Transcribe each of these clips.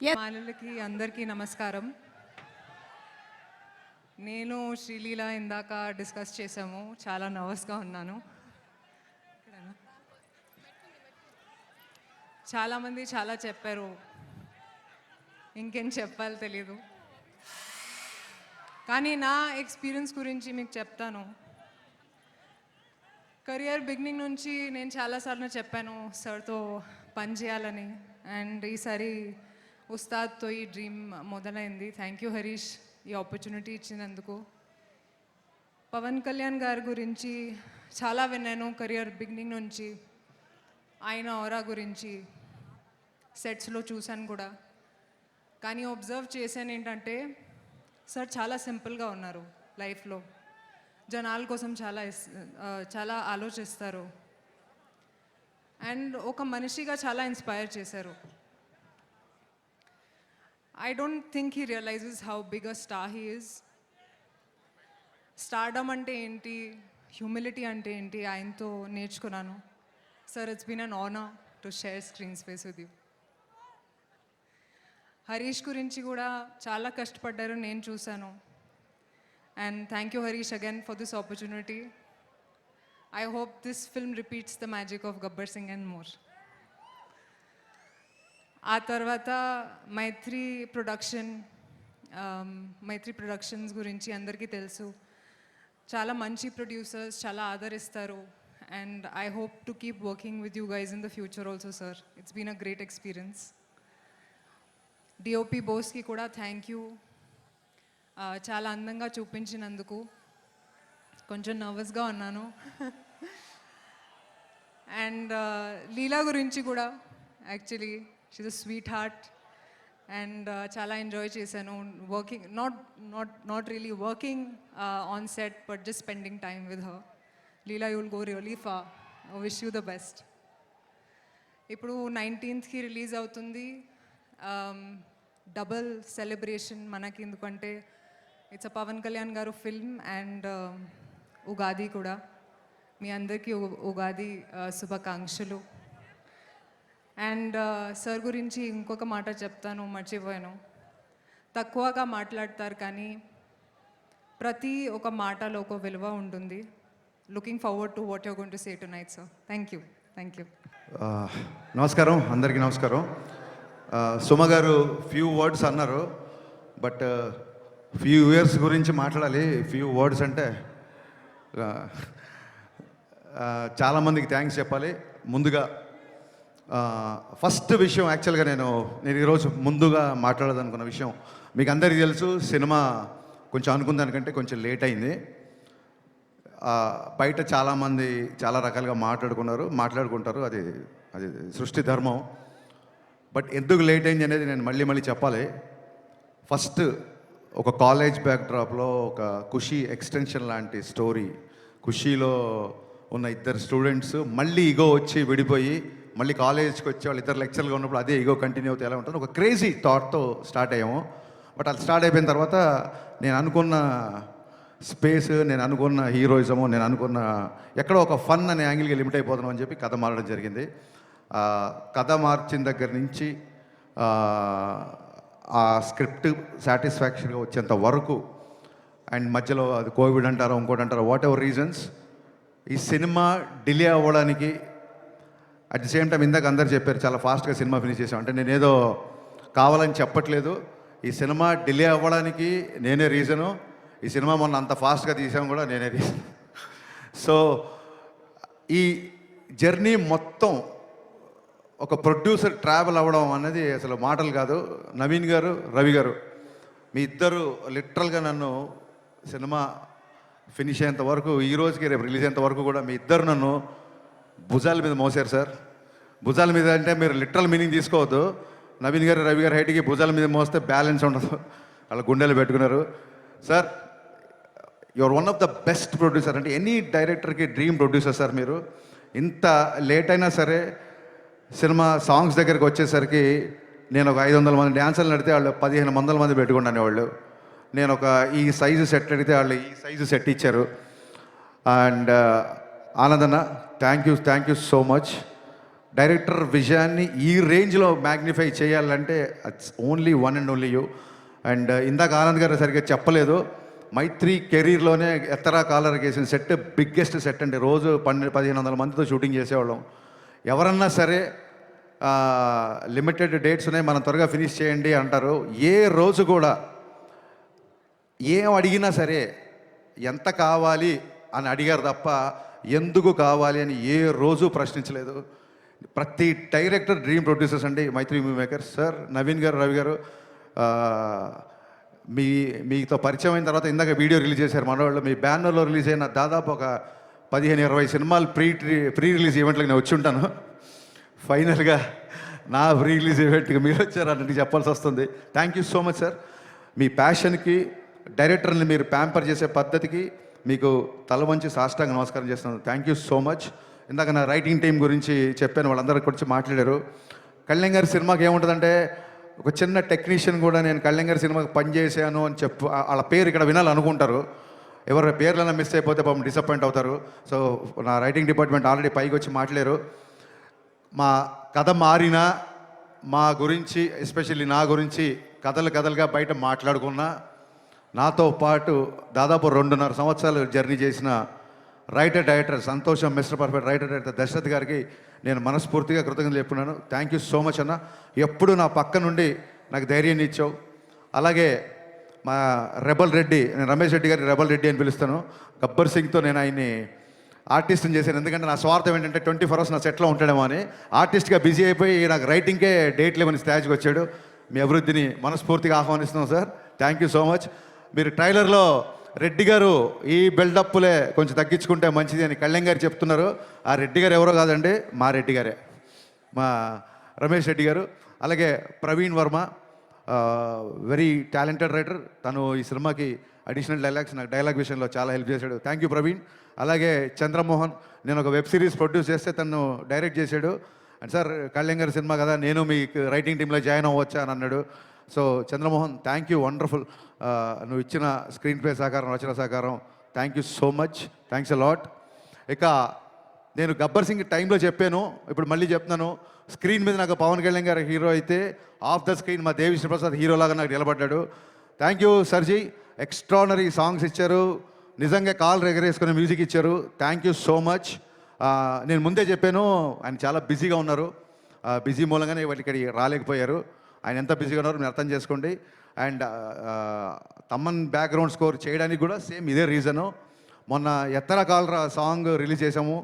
మానవులకి అందరికీ నమస్కారం. నేను శ్రీలీల ఇందాక డిస్కస్ చేసాము. చాలా నర్వస్గా ఉన్నాను. చాలామంది చాలా చెప్పారు, ఇంకేం చెప్పాలో తెలీదు. కానీ నా ఎక్స్పీరియన్స్ గురించి మీకు చెప్తాను. కెరియర్ బిగినింగ్ నుంచి నేను చాలాసార్లు చెప్పాను సార్తో పని చేయాలని. అండ్ ఈసారి ఉస్తాద్తో ఈ డ్రీమ్ మొదలైంది. థ్యాంక్ యూ హరీష్ ఈ ఆపర్చునిటీ ఇచ్చినందుకు. పవన్ కళ్యాణ్ గారి గురించి చాలా విన్నాను కెరియర్ బిగినింగ్ నుంచి. ఆయన ఔరా గురించి సెట్స్లో చూశాను కూడా. కానీ అబ్జర్వ్ చేశాను ఏంటంటే సార్ చాలా సింపుల్గా ఉన్నారు లైఫ్లో. జనాల కోసం చాలా ఆలోచిస్తారు. అండ్ ఒక మనిషిగా చాలా ఇన్స్పైర్ చేశారు. I don't think he realizes how big a star he is. Stardom ante enti, humility ante enti, ఆయనతో నేర్చుకున్నాను. Sir, it's been an honor to share screen space with you. Harish గురించి కూడా చాలా కష్టపడ్డారు, నేను చూశాను. And thank you Harish again for this opportunity. I hope this film repeats the magic of Gabbar Singh and more. ఆ తర్వాత మైత్రి productions గురించి అందరికీ తెలుసు. చాలా మంచి ప్రొడ్యూసర్స్, చాలా ఆదరిస్తారు. And I hope to keep working with you guys in the future also sir. It's been a great experience. DOP బోస్కి కూడా థ్యాంక్ యూ. చాలా అందంగా చూపించినందుకు. కొంచెం నర్వస్గా ఉన్నాను. అండ్ లీలా గురించి కూడా actually she's a sweetheart and చాలా ఎంజాయ్ చేశాను working, not really working on set but just spending time with her. Leela you will go really far. Wish you the best. ఇప్పుడు 19th రిలీజ్ అవుతుంది. డబుల్ సెలబ్రేషన్ మనకి, ఎందుకంటే it's a Pawan Kalyan గారు film and Ugadi కూడా. మీ అందరికీ ఉగాది శుభాకాంక్షలు. అండ్ సార్ గురించి ఇంకొక మాట చెప్తాను, మర్చిపోయాను. తక్కువగా మాట్లాడతారు కానీ ప్రతి ఒక మాటలో ఒక విలువ ఉంటుంది. Looking forward to what you're going to say tonight sir. Thank you. నమస్కారం, అందరికీ నమస్కారం. సుమ గారు ఫ్యూ వర్డ్స్ అన్నారు, బట్ ఫ్యూ ఇయర్స్ గురించి మాట్లాడాలి. ఫ్యూ వర్డ్స్ అంటే చాలామందికి థ్యాంక్స్ చెప్పాలి. ముందుగా ఫస్ట్ విషయం, యాక్చువల్గా నేను ఈరోజు ముందుగా మాట్లాడదనుకున్న విషయం మీకు అందరికీ తెలుసు. సినిమా కొంచెం అనుకున్న దానికంటే కొంచెం లేట్ అయింది. బయట చాలామంది చాలా రకాలుగా మాట్లాడుకుంటారు. అది సృష్టి ధర్మం. బట్ ఎందుకు లేట్ అయింది అనేది నేను మళ్ళీ చెప్పాలి. ఫస్ట్ ఒక కాలేజ్ బ్యాక్డ్రాప్లో ఒక ఖుషీ ఎక్స్టెన్షన్ లాంటి స్టోరీ. ఖుషీలో ఉన్న ఇద్దరు స్టూడెంట్స్ మళ్ళీ ఈగో వచ్చి విడిపోయి మళ్ళీ కాలేజ్కి వచ్చి వాళ్ళు ఇద్దరు లెక్చర్గా ఉన్నప్పుడు అదే ఈగో కంటిన్యూ అవుతే ఎలా ఉంటుంది, ఒక క్రేజీ థాట్తో స్టార్ట్ అయ్యాము. బట్ అది స్టార్ట్ అయిపోయిన తర్వాత నేను అనుకున్న స్పేస్, నేను అనుకున్న హీరోయిజము, నేను అనుకున్న ఎక్కడో ఒక ఫన్ అనే యాంగిల్కి లిమిట్ అయిపోతున్నాం అని చెప్పి కథ మారడం జరిగింది. కథ మార్చిన దగ్గర నుంచి ఆ స్క్రిప్ట్ సాటిస్ఫాక్షన్గా వచ్చేంత వరకు, అండ్ మధ్యలో అది కోవిడ్ అంటారో ఇంకోటి అంటారో, వాట్ ఎవర్ రీజన్స్, ఈ సినిమా డిలే అవ్వడానికి అట్ ది సేమ్ టైం ఇందాక అందరు చెప్పారు చాలా ఫాస్ట్గా సినిమా ఫినిష్ చేసాం అంటే నేనేదో కావాలని చెప్పట్లేదు. ఈ సినిమా డిలే అవ్వడానికి నేనే రీజను. ఈ సినిమా మొన్న అంత ఫాస్ట్గా తీసాం కూడా నేనే రీజన్. సో ఈ జర్నీ మొత్తం ఒక ప్రొడ్యూసర్ ట్రావెల్ అవ్వడం అనేది అసలు మాటలు కాదు. నవీన్ గారు, రవి గారు, మీ ఇద్దరు లిటరల్గా నన్ను సినిమా ఫినిష్ అయ్యేంత వరకు, ఈ రోజుకి రేపు రిలీజ్ అయ్యేంత వరకు కూడా మీ ఇద్దరు నన్ను భుజాల మీద మోసారు సార్. భుజాల మీద అంటే మీరు లిటరల్ మీనింగ్ తీసుకోవద్దు. నవీన్ గారు, రవి గారు హైట్కి భుజాల మీద మోస్తే బ్యాలెన్స్ ఉండదు, వాళ్ళ గుండెలు పెట్టుకున్నారు. Sir, your one of the best producer. అంటే ఎనీ డైరెక్టర్కి డ్రీమ్ ప్రొడ్యూసర్ సార్ మీరు. ఇంత లేట్ అయినా సరే సినిమా సాంగ్స్ దగ్గరికి వచ్చేసరికి నేను ఒక 500 మంది డ్యాన్సర్లు నడితే వాళ్ళు 1500 మంది పెట్టుకున్నాను. వాళ్ళు నేను ఒక ఈ సైజు సెట్ అడిగితే వాళ్ళు ఈ సైజు సెట్ ఇచ్చారు. అండ్ ఆనందన్న, thank you so much. Director విజయాన్ని ఈ రేంజ్లో మ్యాగ్నిఫై చేయాలంటే it's only one and only you. And ఇందాక ఆనంద్ గారు సరిగ్గా చెప్పలేదు, మైత్రి కెరీర్లోనే ఎత్తరా కాలర్ వేసిన సెట్ బిగ్గెస్ట్ సెట్ అండి. రోజు 1500 మందితో షూటింగ్ చేసేవాళ్ళం. ఎవరన్నా సరే లిమిటెడ్ డేట్స్ ఉన్నాయి, మనం త్వరగా ఫినిష్ చేయండి అంటారు. ఏ రోజు కూడా ఏం అడిగినా సరే ఎంత కావాలి అని అడిగారు తప్ప ఎందుకు కావాలి అని ఏ రోజు ప్రశ్నించలేదు. ప్రతి డైరెక్టర్ డ్రీమ్ ప్రొడ్యూసర్స్ అండి మైత్రి మూవీ మేకర్స్. సార్ నవీన్ గారు, రవి గారు, మీతో పరిచయం అయిన తర్వాత ఇందాక వీడియో రిలీజ్ చేశారు మనవాళ్ళు. మీ బ్యానర్లో రిలీజ్ అయిన దాదాపు ఒక 15-20 సినిమాలు ప్రీ రిలీజ్ ఈవెంట్లకు నేను వచ్చి ఉంటాను. ఫైనల్గా నా ప్రీ రిలీజ్ ఈవెంట్కి మీరు వచ్చారన్నట్టు చెప్పాల్సి వస్తుంది. Thank you so much sir. మీ ప్యాషన్కి, డైరెక్టర్ని మీరు ప్యాంపర్ చేసే పద్ధతికి మీకు తల వంచి సాష్టాంగ నమస్కారం చేస్తున్నాను. Thank you so much. ఇందాక నా రైటింగ్ టీం గురించి చెప్పాను, వాళ్ళందరూ గురించి మాట్లాడారు. కళ్యాణ్ గారి సినిమాకి ఏముంటుందంటే, ఒక చిన్న టెక్నీషియన్ కూడా నేను కళ్యాణ్ గారి సినిమాకి పనిచేసాను అని వాళ్ళ పేరు ఇక్కడ వినాలనుకుంటారు. ఎవరి పేర్లైనా మిస్ అయిపోతే పాపం డిసప్పాయింట్ అవుతారు. సో నా రైటింగ్ డిపార్ట్మెంట్ ఆల్రెడీ పైకి వచ్చి మాట్లాడారు. మా కథ మారినా మా గురించి, ఎస్పెషల్లీ నా గురించి కథలుగా బయట మాట్లాడుకున్నా, నాతో పాటు దాదాపు 2.5 సంవత్సరాలు జర్నీ చేసిన రైటర్ డైరెక్టర్ సంతోషం, mister perfect writer director Dashrath గారికి నేను మనస్ఫూర్తిగా కృతజ్ఞతలు చెప్పుకున్నాను. థ్యాంక్ యూ సో మచ్ అన్న. ఎప్పుడు నా పక్క నుండి నాకు ధైర్యాన్ని ఇచ్చావు. అలాగే మా రెబల్ రెడ్డి, నేను రమేష్ రెడ్డి గారి రెబల్ రెడ్డి అని పిలుస్తాను. గబ్బర్ సింగ్తో నేను ఆయన్ని ఆర్టిస్ట్ని చేశాను. ఎందుకంటే నా స్వార్థం ఏంటంటే 24 hours నా సెట్లో ఉంటాడేమో అని. ఆర్టిస్ట్గా బిజీ అయిపోయి నాకు రైటింగ్కే డేట్ లేవని స్టేజ్కి వచ్చాడు. మీ అభివృద్ధిని మనస్ఫూర్తిగా ఆహ్వానిస్తున్నాం sir. Thank you so much. మీరు ట్రైలర్లో రెడ్డి గారు ఈ బిల్డప్లే కొంచెం తగ్గించుకుంటే మంచిది అని కళ్యాణ్ గారు చెప్తున్నారు. ఆ రెడ్డి గారు ఎవరో కాదండి, మా రెడ్డి గారే, మా రమేష్ రెడ్డి గారు. అలాగే Praveen Varma, very talented writer. తను ఈ సినిమాకి అడిషనల్ డైలాగ్స్, నాకు డైలాగ్ విషయంలో చాలా హెల్ప్ చేశాడు. Thank you Praveen. అలాగే చంద్రమోహన్, నేను ఒక వెబ్ సిరీస్ ప్రొడ్యూస్ చేస్తే తను డైరెక్ట్ చేశాడు. అండ్ సార్ కళ్యాణ్ గారి సినిమా కదా, నేను మీ రైటింగ్ టీంలో జాయిన్ అవ్వచ్చా అని అన్నాడు. So Chandramohan, thank you, wonderful. నువ్వు ఇచ్చిన స్క్రీన్ ప్లే సహకారం, రచన సహకారం, thank you so much. Thanks a lot. ఇక నేను గబ్బర్ సింగ్ టైంలో చెప్పాను, ఇప్పుడు మళ్ళీ చెప్తున్నాను. స్క్రీన్ మీద నాకు పవన్ కళ్యాణ్ గారు హీరో అయితే, ఆఫ్ ద స్క్రీన్ మా దేవి శ్రీప్రసాద్ హీరోలాగా నాకు నిలబడ్డాడు. థ్యాంక్ యూ సర్జీ. ఎక్స్ట్రానరీ సాంగ్స్ ఇచ్చారు, నిజంగా కాల్ ఎగరేసుకునే మ్యూజిక్ ఇచ్చారు. Thank you so much. నేను ముందే చెప్పాను, ఆయన చాలా బిజీగా ఉన్నారు. బిజీ మూలంగానే వాళ్ళు ఇక్కడికి రాలేకపోయారు. ఆయన ఎంత బిజీగా ఉన్నారో మీరు అర్థం చేసుకోండి. అండ్ తమ్మన్ బ్యాక్గ్రౌండ్ స్కోర్ చేయడానికి కూడా సేమ్ ఇదే రీజను. మొన్న ఎత్తర కాలరా సాంగ్ రిలీజ్ చేసాము,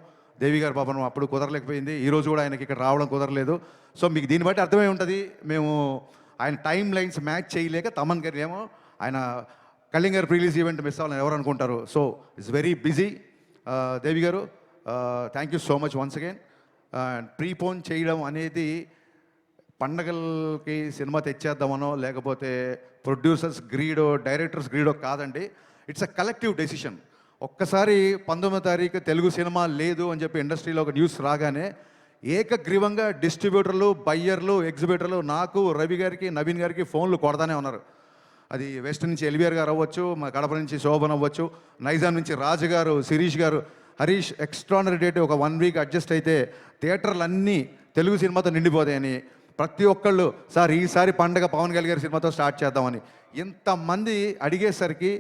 దేవి గారి పాపం అప్పుడు కుదరలేకపోయింది. ఈరోజు కూడా ఆయనకి ఇక్కడ రావడం కుదరలేదు. సో మీకు దీన్ని బట్టి అర్థమై ఉంటుంది, మేము ఆయన టైం లైన్స్ మ్యాచ్ చేయలేక తమన్ గారు ఏమో ఆయన కళ్యాణ్ గారు రిలీజ్ ఈవెంట్ మిస్ అవ్వాలని ఎవరు అనుకుంటారు. So it's very busy. Devi గారు, thank you so much once again. Prepone చేయడం అనేది పండగలకి సినిమా తెచ్చేద్దామనో లేకపోతే ప్రొడ్యూసర్స్ గ్రీడో డైరెక్టర్స్ గ్రీడో కాదండి. It's a collective decision. ఒక్కసారి 19వ తారీఖు తెలుగు సినిమా లేదు అని చెప్పి ఇండస్ట్రీలో ఒక న్యూస్ రాగానే ఏకగ్రీవంగా డిస్ట్రిబ్యూటర్లు, బయ్యర్లు, ఎగ్జిబిటర్లు నాకు, రవి గారికి, నవీన్ గారికి ఫోన్లు కొడతానే ఉన్నారు. అది వెస్ట్ నుంచి ఎల్బిఆర్ గారు అవ్వచ్చు, మా కడప నుంచి శోభన్ అవ్వచ్చు, నైజాం నుంచి రాజు గారు, శిరీష్ గారు, హరీష్. ఎక్స్ట్రానరీ డేట్ ఒక 1 week అడ్జస్ట్ అయితే థియేటర్లు అన్నీ తెలుగు సినిమాతో నిండిపోతాయని ప్రతి ఒక్కళ్ళు, సార్ ఈసారి పండగ పవన్ కళ్యాణ్ గారి సినిమాతో స్టార్ట్ చేద్దామని ఇంతమంది అడిగేసరికి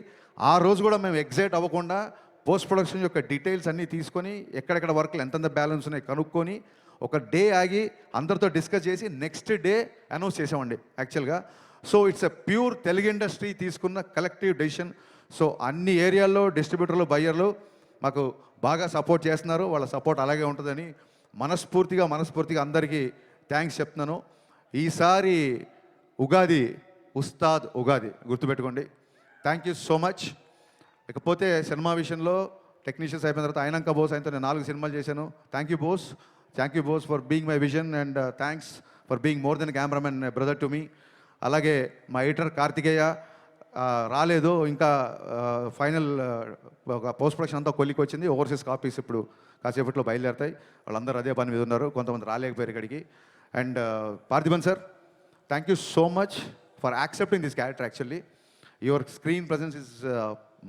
ఆ రోజు కూడా మేము ఎగ్జైట్ అవ్వకుండా పోస్ట్ ప్రొడక్షన్ యొక్క డీటెయిల్స్ అన్నీ తీసుకొని ఎక్కడెక్కడ వర్క్లు ఎంతెంత బ్యాలెన్స్ ఉన్నాయి కనుక్కొని ఒక డే ఆగి అందరితో డిస్కస్ చేసి నెక్స్ట్ డే అనౌన్స్ చేసామండి యాక్చువల్గా. So it's a pure Telugu industry తీసుకున్న కలెక్టివ్ డెసిషన్. సో అన్ని ఏరియాల్లో డిస్ట్రిబ్యూటర్లు, బయ్యర్లు మాకు బాగా సపోర్ట్ చేస్తున్నారు. వాళ్ళ సపోర్ట్ అలాగే ఉంటుందని మనస్ఫూర్తిగా అందరికీ థ్యాంక్స్ చెప్తున్నాను. ఈసారి ఉగాది ఉస్తాద్ ఉగాది గుర్తుపెట్టుకోండి. Thank you so much. ఇకపోతే సినిమా విషయంలో టెక్నీషియన్స్ అయిపోయిన తర్వాత అయినాక బోస్ ఆయనతో నేను 4 సినిమాలు చేశాను. Thank you Bose for being my vision and thanks for being more than cameraman brother to me. అలాగే మా ఎడిటర్ కార్తికేయ రాలేదు ఇంకా, ఫైనల్ ఒక పోస్ట్ ప్రొడక్షన్ అంతా కొలికి వచ్చింది. ఓవర్సీస్ కాపీస్ ఇప్పుడు కాసేపట్లో బయలుదేరుతాయి. వాళ్ళందరూ అదే పని మీద ఉన్నారు, కొంతమంది రాలేకపోయారు ఇక్కడికి. And Parthiban sir, thank you so much for accepting this character. Actually your screen presence is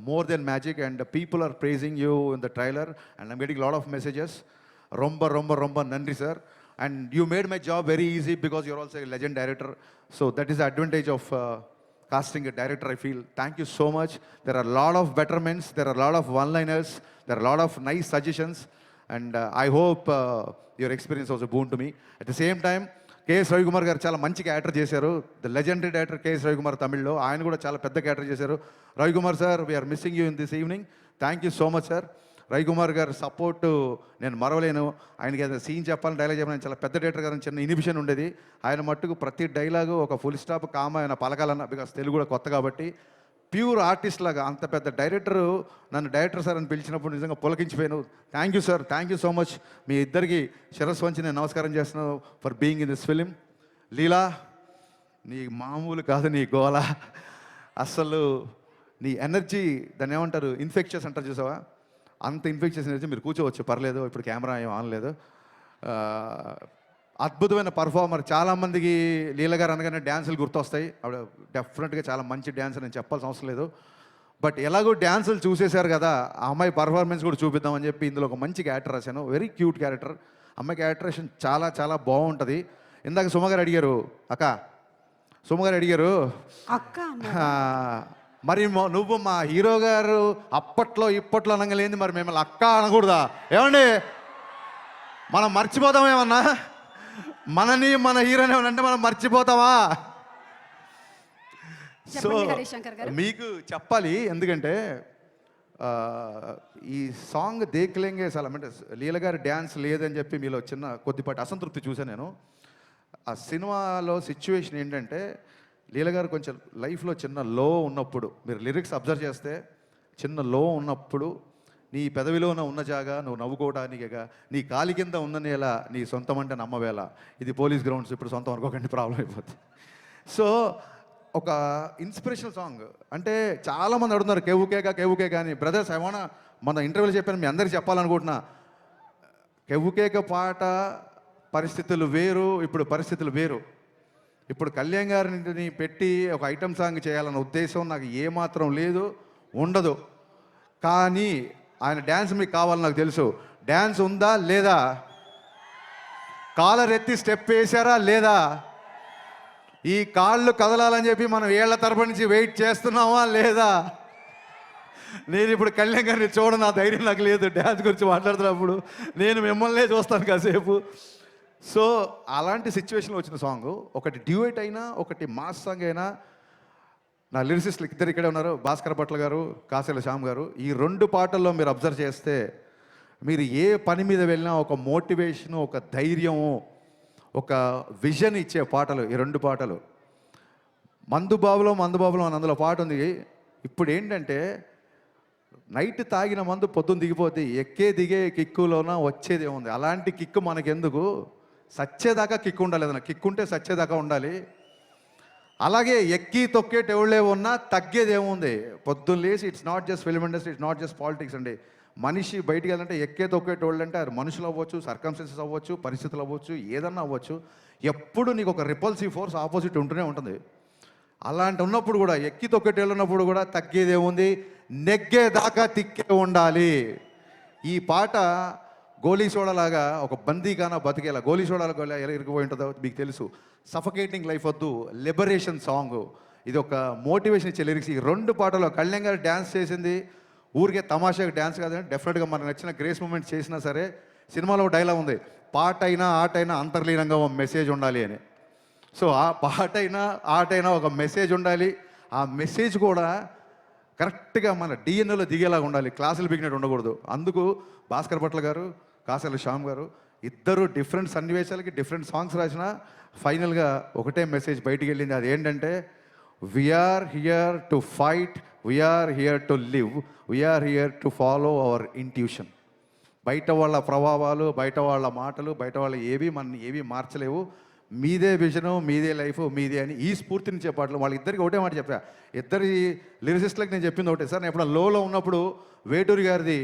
more than magic and people are praising you in the trailer and I'm getting a lot of messages. ரொம்ப நன்றி sir. And you made my job very easy because you're also a legend director. So that is the advantage of casting a director, I feel. Thank you so much. There are a lot of betterments, there are a lot of one-liners, there are a lot of nice suggestions. And I hope your experience was a boon to me. At the same time, K S Ravikumar garu చాలా మంచి character చేశారు. The legendary director K S Ravikumar తమిళ్లో, ఆయన కూడా చాలా పెద్ద character చేశారు. Ravikumar sir, we are missing you in this evening. Thank you so much sir. Ravikumar garu support నేను మరవలేను. ఆయనకి ఏదైనా సీన్ చెప్పాలని, డైలాగ్ చెప్పాలని చాలా పెద్ద డైరెక్టర్ గారు, చిన్న ఇనిబిషన్ ఉండేది. ఆయన మట్టుకు ప్రతి డైలాగు ఒక ఫుల్ స్టాప్ కామ ఆయన పలకాలన్న, బికాస్ తెలుగు కూడా కొత్త కాబట్టి ప్యూర్ ఆర్టిస్ట్ లాగా. అంత పెద్ద డైరెక్టరు నన్ను డైరెక్టర్ సార్ అని పిలిచినప్పుడు నిజంగా పులకించిపోయాను. Thank you sir, thank you so much. మీ ఇద్దరికి శిరస్సు వంచి నేను నమస్కారం చేస్తున్నాను for being in this film. Leela, నీ మామూలు కాదు నీ గోల. అసలు నీ ఎనర్జీ, దాన్ని ఏమంటారు, ఇన్ఫెక్షన్స్ అంటారు చూసావా, అంత ఇన్ఫెక్షన్స్ ఎనర్జీ. మీరు కూర్చోవచ్చు, పర్లేదు, ఇప్పుడు కెమెరా ఏం ఆన్ లేదు. అద్భుతమైన పర్ఫార్మర్. చాలామందికి లీల గారు అనగానే డ్యాన్సులు గుర్తొస్తాయి. ఆవిడ డెఫినెట్గా చాలా మంచి డ్యాన్సర్, నేను చెప్పాల్సిన అవసరం లేదు. బట్ ఎలాగో డ్యాన్సులు చూసేశారు కదా, ఆ అమ్మాయి పర్ఫార్మెన్స్ కూడా చూపిద్దామని చెప్పి ఇందులో ఒక మంచి క్యారెక్టర్ రాశాను. Very cute character. అమ్మాయి క్యారెక్టరేషన్ చాలా చాలా బాగుంటుంది. ఇందాక సుమగారు అడిగారు, అక్క సుమగారు అడిగారు అక్క మరి నువ్వు మా హీరో గారు అప్పట్లో ఇప్పట్లో అనగలేంది, మరి మిమ్మల్ని అక్క అనకూడదా? ఏమండి, మనం మర్చిపోతాం ఏమన్నా? మనని మన హీరోని ఏమన్నా మనం మర్చిపోతావా? సో మీకు చెప్పాలి, ఎందుకంటే ఈ సాంగ్ దేక్లేంగే చాలా, అంటే లీల గారి డ్యాన్స్ లేదని చెప్పి మీలో చిన్న కొద్దిపాటి అసంతృప్తి చూసాను నేను. ఆ సినిమాలో సిచ్యువేషన్ ఏంటంటే, లీల గారు కొంచెం లైఫ్లో చిన్న లో ఉన్నప్పుడు, మీరు లిరిక్స్ అబ్జర్వ్ చేస్తే చిన్న లో ఉన్నప్పుడు, నీ పెదవిలోన ఉన్న జాగా నువ్వు నవ్వుకోవడానికిగా, నీ కాలి కింద ఉన్న నేల నీ సొంతం అంటే నమ్మవేళ. ఇది పోలీస్ గ్రౌండ్స్, ఇప్పుడు సొంతం అనుకోకండి, ప్రాబ్లం అయిపోతుంది. సో ఒక ఇన్స్పిరేషనల్ సాంగ్. అంటే చాలామంది అడుగుతున్నారు కేవుకేక అని. బ్రదర్స్, ఏమన్నా మన ఇంటర్వ్యూలో చెప్పాను, మీ అందరికీ చెప్పాలనుకుంటున్నా. కేవుకేక పాట పరిస్థితులు వేరు, ఇప్పుడు పరిస్థితులు వేరు. ఇప్పుడు కళ్యాణ్ గారిని పెట్టి ఒక ఐటమ్ సాంగ్ చేయాలన్న ఉద్దేశం నాకు ఏమాత్రం లేదు, ఉండదు. కానీ ఆయన డ్యాన్స్ మీకు కావాలని నాకు తెలుసు. డ్యాన్స్ ఉందా లేదా? కాలర్ ఎత్తి స్టెప్ వేశారా లేదా? ఈ కాళ్ళు కదలాలని చెప్పి మనం ఏళ్ల తరబడి నుంచి వెయిట్ చేస్తున్నామా లేదా? నేను ఇప్పుడు కళ్యాణ్ గారిని చూడను, ఆ ధైర్యం నాకు లేదు. డ్యాన్స్ గురించి మాట్లాడుతున్నప్పుడు నేను మిమ్మల్నే చూస్తాను కాసేపు. సో అలాంటి సిచ్యువేషన్లో వచ్చిన సాంగ్, ఒకటి డ్యూయట్ అయినా ఒకటి మాస్ సాంగ్ అయినా. నా లిరిసిస్టులు ఇద్దరు ఇక్కడే ఉన్నారు, భాస్కర్ భట్ల గారు, కాసేల శ్యామ్ గారు. ఈ రెండు పాటల్లో మీరు అబ్జర్వ్ చేస్తే, మీరు ఏ పని మీద వెళ్ళినా ఒక మోటివేషను, ఒక ధైర్యము, ఒక విజన్ ఇచ్చే పాటలు ఈ రెండు పాటలు. మందుబాబులో అని అందులో పాట ఉంది. ఇప్పుడు ఏంటంటే, నైట్ తాగిన మందు పొద్దున్న దిగిపోతే ఎక్కే దిగే కిక్కులోన వచ్చేది ఏముంది? అలాంటి కిక్కు మనకెందుకు? సచ్చేదాకా కిక్కు ఉండాలి, ఏదైనా కిక్కు ఉంటే సచ్చేదాకా ఉండాలి. అలాగే ఎక్కి తొక్కేటెవళ్ళే ఉన్నా తగ్గేది ఏముంది? పొద్దున్న లేసి, it's not just film industry, it's not just politics అండి. మనిషి బయటికి వెళ్ళాలంటే ఎక్కే తొక్కేటోళ్ళు అంటే అది మనుషులు అవ్వచ్చు, సర్కమ్స్టెన్సెస్ అవ్వచ్చు, పరిస్థితులు అవ్వచ్చు, ఏదన్నా అవ్వచ్చు. ఎప్పుడు నీకు ఒక రిపల్సివ్ ఫోర్స్ ఆపోజిట్ ఉంటూనే ఉంటుంది. అలాంటి ఉన్నప్పుడు కూడా, ఎక్కి తొక్కేటోళ్ళు ఉన్నప్పుడు కూడా తగ్గేది ఏముంది? నెగ్గేదాకా తిక్కే ఉండాలి. ఈ పాట గోలీ సోడాలాగా ఒక బందీగానా బతికేలా, గోలీ సోడాలకు ఎలా ఇరిగిపోయి ఉంటుందో మీకు తెలుసు. సఫకేటింగ్ లైఫ్ వద్దు, లిబరేషన్ సాంగ్. ఇది ఒక మోటివేషన్ ఇచ్చే లిరిక్స్. ఈ రెండు పాటలో కళ్యాణ్ గారు డ్యాన్స్ చేసింది ఊరికే తమాషాగా డ్యాన్స్ కాదండి, డెఫినెట్గా మనకు నచ్చిన గ్రేస్ మూమెంట్ చేసినా సరే. సినిమాలో డైలాగ్ ఉంది, పాట అయినా ఆటైనా అంతర్లీనంగా ఒక మెసేజ్ ఉండాలి అని. సో ఆ పాట అయినా ఆటైనా ఒక మెసేజ్ ఉండాలి. ఆ మెసేజ్ కూడా కరెక్ట్గా మన డిఎన్ఏలో దిగేలాగా ఉండాలి, క్లాసులు బిగినట్టు ఉండకూడదు. అందుకు భాస్కర్ భట్ల గారు, కాసేల శ్యామ్ గారు ఇద్దరు డిఫరెంట్ సన్నివేశాలకి డిఫరెంట్ సాంగ్స్ రాసిన ఫైనల్గా ఒకటే మెసేజ్ బయటికి వెళ్ళింది. అది ఏంటంటే, we are here to fight, we are here to live, we are here to follow our intuition. బయట వాళ్ళ ప్రభావాలు, బయట వాళ్ళ మాటలు, బయట వాళ్ళ ఏవి మార్చలేవు. మీదే విజను, మీదే లైఫ్, మీదే అని ఈ స్ఫూర్తిని చెప్పాట్లు. వాళ్ళిద్దరికి ఒకటే మాట చెప్పా. ఇద్దరి లిరిసిస్టులకు నేను చెప్పింది ఒకటే సార్. నేను ఎప్పుడు లోలో ఉన్నప్పుడు వేటూరి గారిది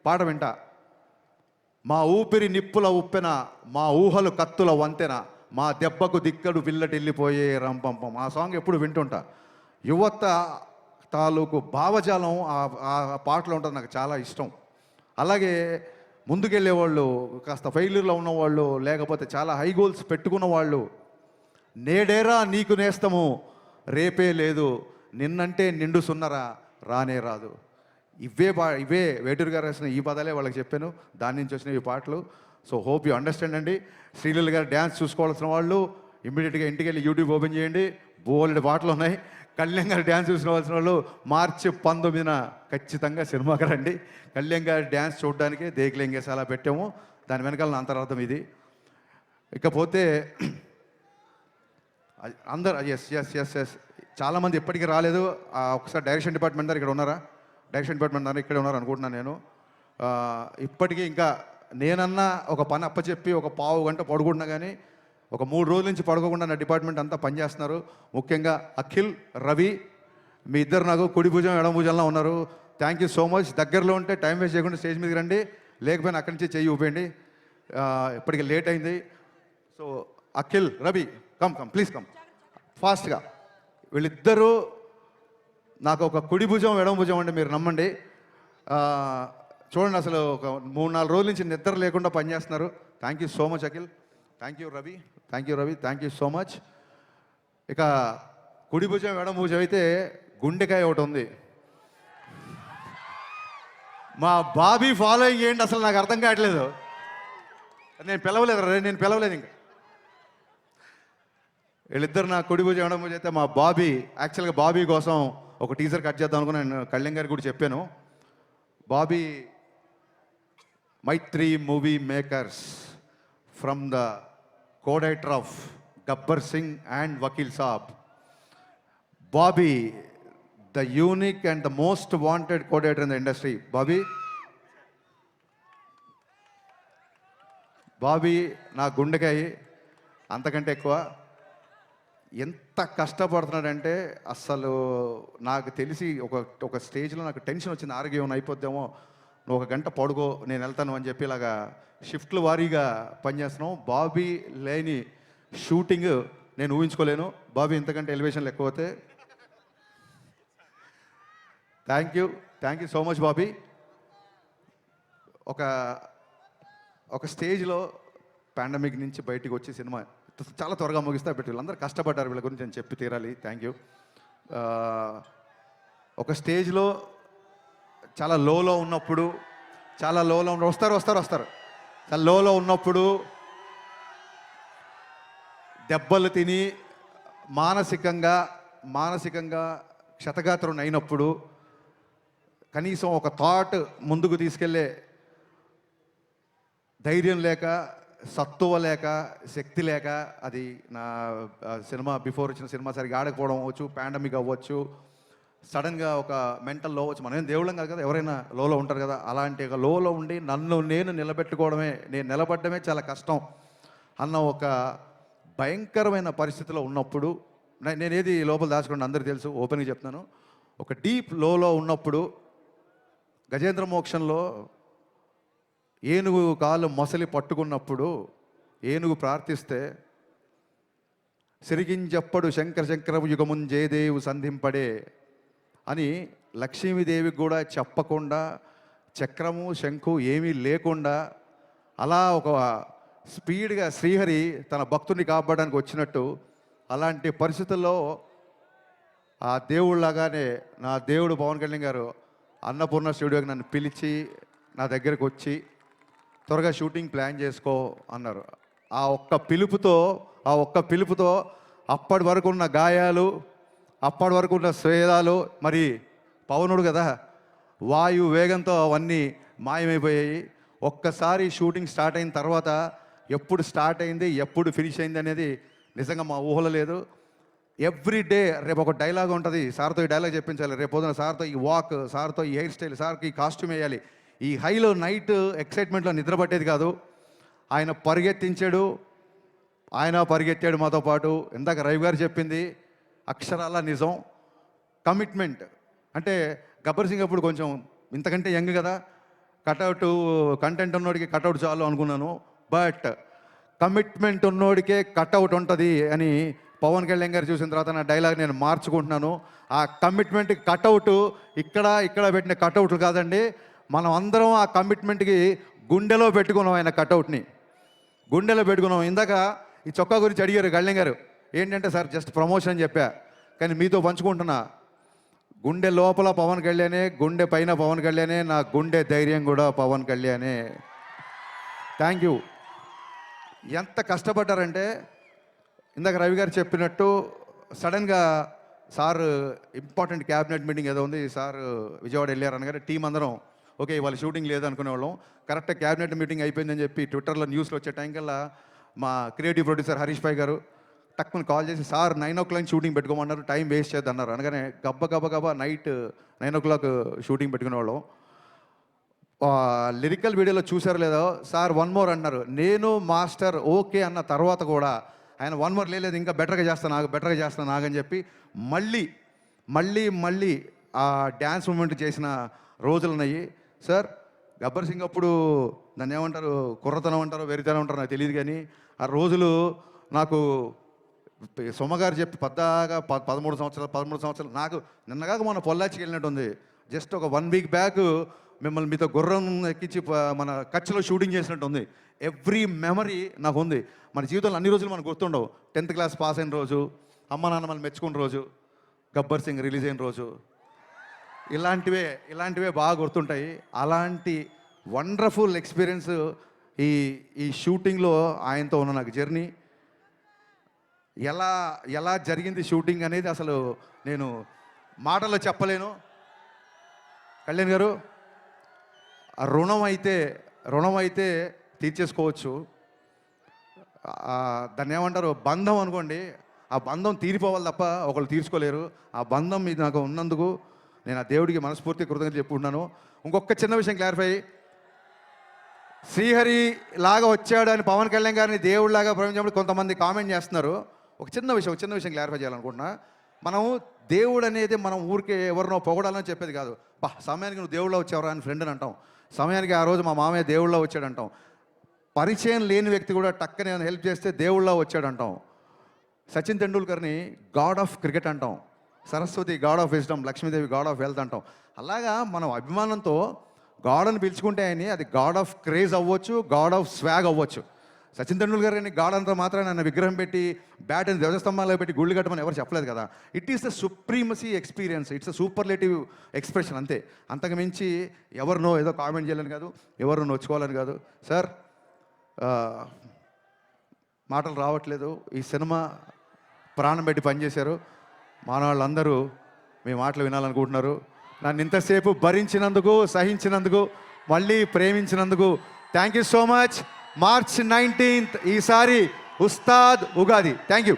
పాట వింటా. మా ఊపిరి నిప్పుల ఉప్పెన, మా ఊహలు కత్తుల వంతెన, మా దెబ్బకు దిక్కడు పిల్లటిల్లిపోయే రంపంపం. ఆ సాంగ్ ఎప్పుడు వింటుంటా. యువత తాలూకు భావజాలం ఆ పాటలో ఉంటుంది, నాకు చాలా ఇష్టం. అలాగే ముందుకెళ్ళేవాళ్ళు, కాస్త ఫెయిల్యూర్లో ఉన్నవాళ్ళు, లేకపోతే చాలా హై గోల్స్ పెట్టుకున్న వాళ్ళు, నేడేరా నీకు నేస్తము రేపే లేదు, నిన్నంటే నిండు సున్నరా రానే రాదు. ఇవే వేటూరు గారు రాసిన ఈ పదాలే వాళ్ళకి చెప్పాను, దాని నుంచి వచ్చిన ఈ పాటలు. సో హోప్ యూ అండర్స్టాండ్ అండి. శ్రీలీల గారు డ్యాన్స్ చూసుకోవాల్సిన వాళ్ళు ఇమ్మీడియట్గా ఇంటికి వెళ్ళి యూట్యూబ్ ఓపెన్ చేయండి, బోల్డ్ పాటలు ఉన్నాయి. కళ్యాణ్ గారు డ్యాన్స్ చూసుకోవాల్సిన వాళ్ళు మార్చి 19న ఖచ్చితంగా సినిమాకి రండి. కళ్యాణ్ గారి డ్యాన్స్ చూడడానికి దేకులేంగేసి అలా పెట్టాము, దాని వెనకాల నా అంతరార్థం ఇది. ఇకపోతే అందరు ఎస్ ఎస్ ఎస్ ఎస్ చాలామంది ఎప్పటికీ రాలేదు. ఒకసారి డైరెక్షన్ డిపార్ట్మెంట్ దగ్గర ఇక్కడ ఉన్నారా? డైరెక్షన్ డిపార్ట్మెంట్ దగ్గర ఇక్కడ ఉన్నారు అనుకుంటున్నాను నేను. ఇప్పటికీ ఇంకా నేనన్నా ఒక పని అప్పచెప్పి ఒక పావు గంట పడుకుంటున్నా కానీ ఒక 3 రోజుల నుంచి పడుకోకుండా నా డిపార్ట్మెంట్ అంతా పనిచేస్తున్నారు. ముఖ్యంగా అఖిల్, రవి, మీ ఇద్దరు నాకు కుడి భుజం ఎడమ భుజంలో ఉన్నారు. Thank you so much. దగ్గరలో ఉంటే టైం వేస్ట్ చేయకుండా స్టేజ్ మీదకి రండి, లేకపోయినా అక్కడి నుంచి చెయ్యి ఊపేయండి. ఇప్పటికి లేట్ అయింది. So Akhil, Ravi, come please come ఫాస్ట్గా. వీళ్ళిద్దరూ నాకు ఒక కుడి భుజం ఎడమ భుజం అంటే మీరు నమ్మండి. చూడండి, అసలు ఒక 3-4 రోజుల నుంచి నిద్ర లేకుండా పనిచేస్తున్నారు. Thank you so much Akhil. Thank you Ravi, thank you so much. ఇక కుడి భుజం ఎడమ భుజం అయితే గుండెకాయ ఒకటి ఉంది. మా బాబీ ఫాలోయింగ్ ఏంటి అసలు నాకు అర్థం కావట్లేదు. నేను పిలవలేదు ఇంకా. వీళ్ళిద్దరు నా కుడి భుజం ఎడమ భుజం అయితే మా బాబీ, యాక్చువల్గా బాబీ కోసం ఒక టీజర్ కట్ చేద్దాం అనుకుని నేను కళ్యాణ్ గారికి కూడా చెప్పాను. Bobby Mythri movie makers from the co-director of Gabbar Singh and Vakil Saab. Bobby, the unique and the most wanted co-director in the industry. Bobby నా గుండెకాయ అంతకంటే ఎక్కువ. ఎంత కష్టపడుతున్నాడంటే అస్సలు నాకు తెలిసి ఒక స్టేజ్లో నాకు టెన్షన్ వచ్చింది, ఆరోగ్యం అయిపోద్దామో, నువ్వు 1 గంట పడుకో నేను వెళ్తాను అని చెప్పి ఇలాగా షిఫ్ట్లు వారీగా పనిచేస్తున్నాం. బాబీ లేని షూటింగ్ నేను ఊహించుకోలేను. బాబీ ఇంతకంటే ఎలివేషన్లు ఎక్కువైతే. Thank you so much Bobby. ఒక స్టేజ్లో పాండమిక్ నుంచి బయటికి వచ్చి సినిమా చాలా త్వరగా ముగిస్తా పెట్టి వీళ్ళందరూ కష్టపడ్డారు, వీళ్ళ గురించి నేను చెప్పి తీరాలి. Thank you. ఒక స్టేజ్లో చాలా లోలో ఉన్నప్పుడు వస్తారు చాలా లోలో ఉన్నప్పుడు దెబ్బలు తిని మానసికంగా క్షతగాత్రం అయినప్పుడు కనీసం ఒక థాట్ ముందుకు తీసుకెళ్ళే ధైర్యం లేక, సత్తువ లేక, శక్తి లేక, అది నా సినిమా బిఫోర్ వచ్చిన సినిమా సరిగా ఆడకపోవడం అవ్వచ్చు, పాండమిక్ అవ్వచ్చు, సడన్గా ఒక మెంటల్ లో వచ్చి, మనం దేవుళ్ళం కాదు కదా, ఎవరైనా లోలో ఉంటారు కదా, అలాంటి ఒక లోలో ఉండి నేను నిలబడమే చాలా కష్టం అన్న ఒక భయంకరమైన పరిస్థితిలో ఉన్నప్పుడు, నేనేది లోపల దాచుకోండి అందరికీ తెలుసు, ఓపెన్గా చెప్తున్నాను. ఒక డీప్ లోలో ఉన్నప్పుడు గజేంద్ర మోక్షంలో ఏనుగు కాలు మొసలి పట్టుకున్నప్పుడు ఏనుగు ప్రార్థిస్తే సిరిగింజప్పడు శంకరపు యుగమున్ జయదేవు సంధింపడే అని లక్ష్మీదేవికి కూడా చెప్పకుండా, చక్రము శంకు ఏమీ లేకుండా అలా ఒక స్పీడ్గా శ్రీహరి తన భక్తుడిని కాపాడడానికి వచ్చినట్టు, అలాంటి పరిస్థితుల్లో ఆ దేవుళ్ళలాగానే నా దేవుడు పవన్ కళ్యాణ్ గారు అన్నపూర్ణ స్టూడియోకి నన్ను పిలిచి నా దగ్గరకు వచ్చి త్వరగా షూటింగ్ ప్లాన్ చేసుకో అన్నారు. ఆ ఒక్క పిలుపుతో అప్పటి వరకు ఉన్న గాయాలు, అప్పటి వరకు ఉన్న స్వేదాలు, మరి పవనుడు కదా, వాయు వేగంతో అవన్నీ మాయమైపోయాయి. ఒక్కసారి షూటింగ్ స్టార్ట్ అయిన తర్వాత ఎప్పుడు స్టార్ట్ అయింది, ఎప్పుడు ఫినిష్ అయింది అనేది నిజంగా మా ఊహలో లేదు. ఎవ్రీ డే రేపు ఒక డైలాగ్ ఉంటుంది, సార్తో ఈ డైలాగ్ చెప్పించాలి, రేపు పొద్దున సార్తో ఈ వాక్, సార్తో ఈ హెయిర్ స్టైల్, సార్కి ఈ కాస్ట్యూమ్ వేయాలి. ఈ హైలో నైట్ ఎక్సైట్మెంట్లో నిద్ర పట్టేది కాదు. ఆయన పరిగెత్తాడు మాతో పాటు. ఇందాక రవి గారు చెప్పింది అక్షరాల నిజం. కమిట్మెంట్ అంటే గబ్బర్ సింగ్ అప్పుడు కొంచెం ఇంతకంటే యంగ్ కదా, కటౌట్ కంటెంట్ ఉన్నోడికి కటౌట్ చాలు అనుకున్నాను. బట్ కమిట్మెంట్ ఉన్నోడికే కటౌట్ ఉంటుంది అని పవన్ కళ్యాణ్ గారు చూసిన తర్వాత నా డైలాగ్ నేను మార్చుకుంటున్నాను. ఆ కమిట్మెంట్కి కటౌట్ ఇక్కడ పెట్టిన కటౌట్లు కాదండి, మనం అందరం ఆ కమిట్మెంట్కి గుండెలో పెట్టుకున్నాం ఆయన కటౌట్ని, గుండెలో పెట్టుకున్నాం. ఇందాక ఈ చొక్కా గురించి అడిగారు కళ్యాణ్ గారు, ఏంటంటే సార్ జస్ట్ ప్రమోషన్ అని చెప్పా, కానీ మీతో పంచుకుంటున్నా. గుండె లోపల పవన్ కళ్యాణే, గుండె పైన పవన్ కళ్యాణే, నా గుండె ధైర్యం కూడా పవన్ కళ్యాణే. Thank you. ఎంత కష్టపడ్డారంటే ఇందాక రవి గారు చెప్పినట్టు సడన్గా సార్ ఇంపార్టెంట్ క్యాబినెట్ మీటింగ్ ఏదో ఉంది, సార్ విజయవాడ వెళ్ళారు అనగానే టీం అందరం ఓకే ఇవాళ షూటింగ్ లేదు అనుకునేవాళ్ళం. కరెక్ట్గా క్యాబినెట్ మీటింగ్ అయిపోయిందని చెప్పి ట్విట్టర్లో న్యూస్లో వచ్చే టైం కల్లా మా క్రియేటివ్ ప్రొడ్యూసర్ హరీష్ భాయ్ గారు టక్కుని కాల్ చేసి సార్ 9 o'clock షూటింగ్ పెట్టుకోమన్నారు, టైం వేస్ట్ చేద్దాం అన్నారు. అనగానే గబ్బ నైట్ 9 o'clock షూటింగ్ పెట్టుకునేవాళ్ళం. లిరికల్ వీడియోలో చూసారు లేదో సార్ 1 more అన్నారు. నేను మాస్టర్ ఓకే అన్న తర్వాత కూడా ఆయన 1 more లేదు ఇంకా బెటర్గా చేస్తాను ఆగని చెప్పి మళ్ళీ ఆ డ్యాన్స్ మూమెంట్ చేసిన రోజులు ఉన్నాయి. సార్ గబ్బర్ సింగ్ అప్పుడు దాన్ని ఏమంటారు, కుర్రతనం అంటారు, వెరితనం అంటారు నాకు తెలియదు, కానీ ఆ రోజులు నాకు సొమ్మగారు చెప్పి పద్దాగా 13 సంవత్సరాలు నాకు నిన్నగాక మన పొల్లాచికి వెళ్ళినట్టు ఉంది. జస్ట్ ఒక 1 week బ్యాక్ మిమ్మల్ని మీతో గుర్రం ఎక్కించి మన కచ్లో షూటింగ్ చేసినట్టు ఉంది. ఎవ్రీ మెమరీ నాకు ఉంది. మన జీవితంలో అన్ని రోజులు మనకు గుర్తుండవు. 10th class పాస్ అయిన రోజు, అమ్మ నాన్న మనం మెచ్చుకున్న రోజు, గబ్బర్ సింగ్ రిలీజ్ అయిన రోజు, ఇలాంటివే బాగా గుర్తుంటాయి. అలాంటి వండర్ఫుల్ ఎక్స్పీరియన్స్ ఈ షూటింగ్లో ఆయనతో ఉన్న నాకు జర్నీ. ఎలా జరిగింది షూటింగ్ అనేది అసలు నేను మాటల్లో చెప్పలేను. కళ్యాణ్ గారు ఆ రుణం అయితే తీర్చేసుకోవచ్చు. దాన్ని ఏమంటారు, బంధం అనుకోండి. ఆ బంధం తీరిపోవాలి తప్ప ఒకళ్ళు తీర్చుకోలేరు. ఆ బంధం మీద నాకు ఉన్నందుకు నేను ఆ దేవుడికి మనస్ఫూర్తి కృతజ్ఞతలు చెప్పుకుంటున్నాను. ఇంకొక చిన్న విషయం క్లారిఫై, శ్రీహరి లాగా వచ్చాడు అని పవన్ కళ్యాణ్ గారిని దేవుడిలాగా ప్రవేశించినప్పుడు కొంతమంది కామెంట్ చేస్తున్నారు. ఒక చిన్న విషయం క్లారిఫై చేయాలనుకుంటున్నా. మనం దేవుడు అనేది మనం ఊరికే ఎవరినో పొగడాలని చెప్పేది కాదు. సమయానికి నువ్వు దేవుళ్ళ వచ్చావరా అని ఫ్రెండ్ అని అంటాం. సమయానికి ఆ రోజు మా మామయ్య దేవుళ్ళ వచ్చాడు అంటాం. పరిచయం లేని వ్యక్తి కూడా టక్కనే హెల్ప్ చేస్తే దేవుళ్ళ వచ్చాడు అంటాం. సచిన్ తెండూల్కర్ని గాడ్ ఆఫ్ క్రికెట్ అంటాం. Saraswati God of wisdom, Lakshmidevi God of wealth అంటాం. అలాగా మనం అభిమానంతో గాడ్ అని పిలుచుకుంటే ఆయన అది గాడ్ ఆఫ్ క్రేజ్ అవ్వచ్చు, గాడ్ ఆఫ్ స్వాగ్ అవ్వచ్చు. సచిన్ తెండూల్కర్ గారిని గాడ్ అంతా మాత్రం ఆయన విగ్రహం పెట్టి బ్యాట్ అని ధ్వజస్తంభాల్లో పెట్టి గుళ్ళు కట్టమని ఎవరు చెప్పలేదు కదా. It is the supremacy experience, it's a superlative expression అంతే. అంతకు మించి ఎవరినో ఏదో కామెంట్ చేయాలని కాదు, ఎవరినో నొచ్చుకోవాలని కాదు. సార్ మాటలు రావట్లేదు. ఈ సినిమా ప్రాణం పెట్టి పనిచేశారు. మానవాళ్ళందరూ మీ మాటలు వినాలనుకుంటున్నారు. నన్ను ఇంతసేపు భరించినందుకు, సహించినందుకు, మళ్ళీ ప్రేమించినందుకు thank you so much. March 19th ఈసారి ఉస్తాద్ ఉగాది. Thank you.